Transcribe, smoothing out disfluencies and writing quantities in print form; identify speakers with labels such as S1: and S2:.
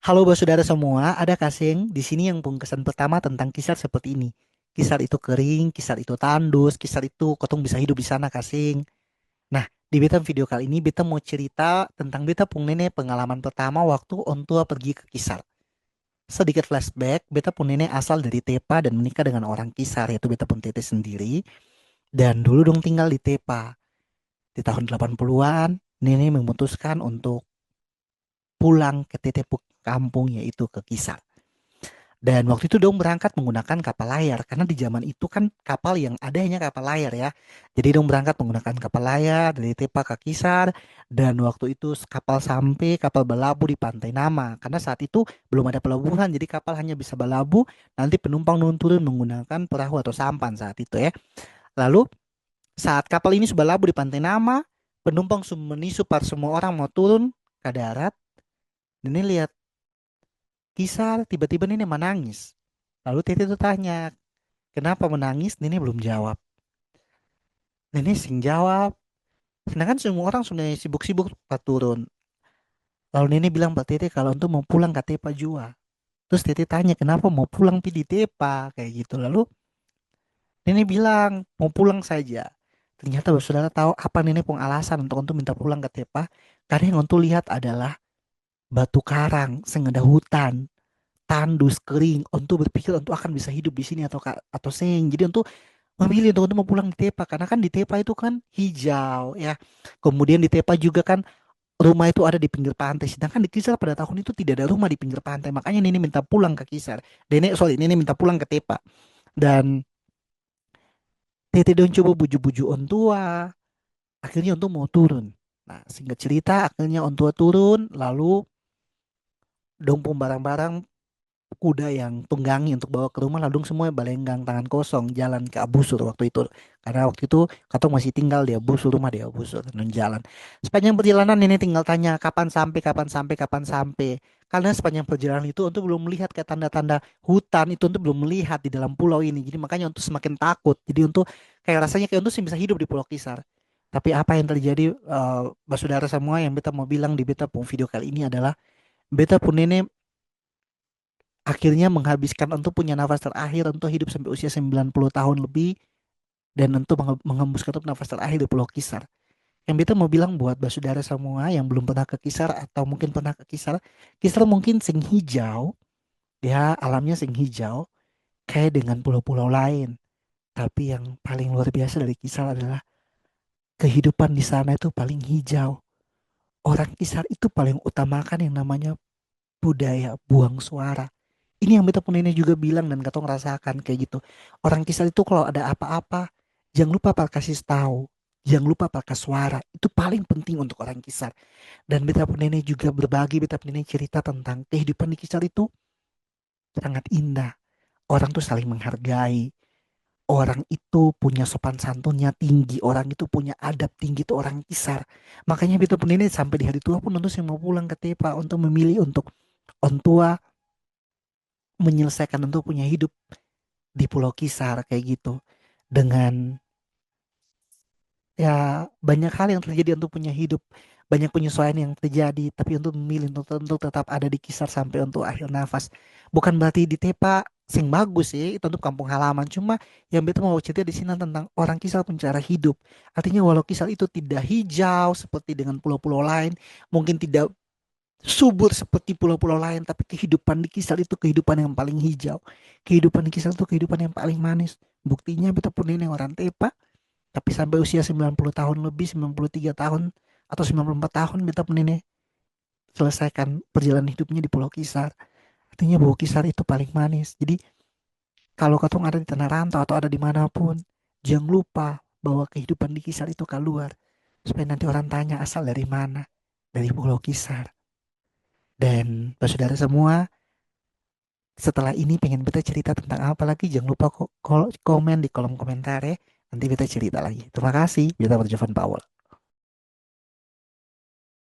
S1: Halo saudara semua, ada Kasing di sini yang pungkesan pertama tentang kisar seperti ini. Kisar itu kering, kisar itu tandus, kisar itu kotong bisa hidup di sana Kasing. Nah, di beta video kali ini beta mau cerita tentang beta pung nenek pengalaman pertama waktu on tua pergi ke kisar. Sedikit flashback, beta pung nenek asal dari Tepa dan menikah dengan orang kisar yaitu beta pun tete sendiri. Dan dulu dong tinggal di Tepa. Di tahun 80-an, nenek memutuskan untuk pulang ke tete pung kampung yaitu ke kisar. Dan waktu itu dong berangkat menggunakan kapal layar karena di zaman itu kan kapal yang ada hanya kapal layar ya. Jadi dong berangkat menggunakan kapal layar dari Tepa ke Kisar dan waktu itu kapal sampai kapal berlabuh di Pantai Nama karena saat itu belum ada pelabuhan jadi kapal hanya bisa berlabuh nanti penumpang turun menggunakan perahu atau sampan saat itu ya. Lalu saat kapal ini sudah berlabuh di Pantai Nama, penumpang menisu para semua orang mau turun ke darat. Dan ini lihat Kisar tiba-tiba Nenek menangis. Lalu Titi tuh tanya, kenapa menangis? Nenek belum jawab. Nenek sing jawab. Sedangkan semua orang sudah sibuk-sibuk pak turun. Lalu Nenek bilang Pak Tete kalau untuk mau pulang ke Tepa Jua. Terus Tete tanya kenapa mau pulang pi di Tepa kayak gitu. Lalu Nenek bilang mau pulang saja. Ternyata saudara tahu apa Nenek pun alasan untuk minta pulang ke Tepa. Karena yang untuk lihat adalah batu karang, sengada hutan, tandus kering. Untuk berpikir untuk akan bisa hidup di sini atau seng. Jadi untuk memilih untuk mau pulang di Tepa karena kan di Tepa itu kan hijau ya. Kemudian di Tepa juga kan rumah itu ada di pinggir pantai. Sedangkan di Kisar pada tahun itu tidak ada rumah di pinggir pantai. Makanya Nenek minta pulang ke Kisar. Nenek minta pulang ke Tepa. Dan Tete don coba buju-buju on tua. Akhirnya untuk mau turun. Nah, singkat cerita akhirnya on tua turun lalu dompung barang-barang kuda yang tunggangi untuk bawa ke rumah lalu semua balenggang tangan kosong jalan ke Abusur waktu itu karena waktu itu katong masih tinggal di Abusur rumah di Abusur dan jalan sepanjang perjalanan ini tinggal tanya kapan sampai karena sepanjang perjalanan itu untuk belum melihat kayak tanda-tanda hutan itu untuk belum melihat di dalam pulau ini jadi makanya untuk semakin takut jadi untuk kayak rasanya kayak untuk sih bisa hidup di Pulau Kisar tapi apa yang terjadi saudara semua yang beta mau bilang di beta pun video kali ini adalah beta pun nenek akhirnya menghabiskan untuk punya nafas terakhir untuk hidup sampai usia 90 tahun lebih dan untuk menghembuskan untuk nafas terakhir di Pulau Kisar. Yang beta mau bilang buat basudara semua yang belum pernah ke Kisar atau mungkin pernah ke Kisar, Kisar mungkin sing hijau, ya alamnya sing hijau, kayak dengan pulau-pulau lain. Tapi yang paling luar biasa dari Kisar adalah kehidupan di sana itu paling hijau. Orang Kisar itu paling utamakan yang namanya budaya buang suara. Ini yang beta pun ini juga bilang dan katong rasakan kayak gitu. Orang kisah itu kalau ada apa-apa, jangan lupa pak kasih tahu. Jangan lupa pakai suara. Itu paling penting untuk orang kisah. Dan beta pun ini juga berbagi, beta pun ini cerita tentang kehidupan di kisah itu sangat indah. Orang tuh saling menghargai. Orang itu punya sopan santunnya tinggi. Orang itu punya adab tinggi itu orang kisar. Makanya beta pun ini sampai di hari tua pun untuk saya mau pulang ke Tepa untuk memilih untuk on tua menyelesaikan untuk punya hidup di Pulau Kisar kayak gitu dengan ya banyak hal yang terjadi untuk punya hidup banyak penyesuaian yang terjadi tapi untuk memilih untuk tetap ada di Kisar sampai untuk akhir nafas bukan berarti di Tepa sing bagus sih itu untuk kampung halaman cuma yang beta mau cerita di sini tentang orang Kisar pun cara hidup artinya walau Kisar itu tidak hijau seperti dengan pulau-pulau lain mungkin tidak subur seperti pulau-pulau lain, tapi kehidupan di Kisar itu kehidupan yang paling hijau. Kehidupan di Kisar itu kehidupan yang paling manis. Buktinya beta pun ini orang Tepa, tapi sampai usia 90 tahun lebih, 93 tahun atau 94 tahun beta pun ini selesaikan perjalanan hidupnya di Pulau Kisar. Artinya bahwa Kisar itu paling manis. Jadi kalau katong ada di tanah rantau atau ada dimanapun, jangan lupa bahwa kehidupan di Kisar itu keluar. Supaya nanti orang tanya asal dari mana. Dari Pulau Kisar. Dan saudara semua, setelah ini pengen beta cerita tentang apa lagi, jangan lupa komen di kolom komentar ya. Nanti beta cerita lagi. Terima kasih. Beta Jovan Powell.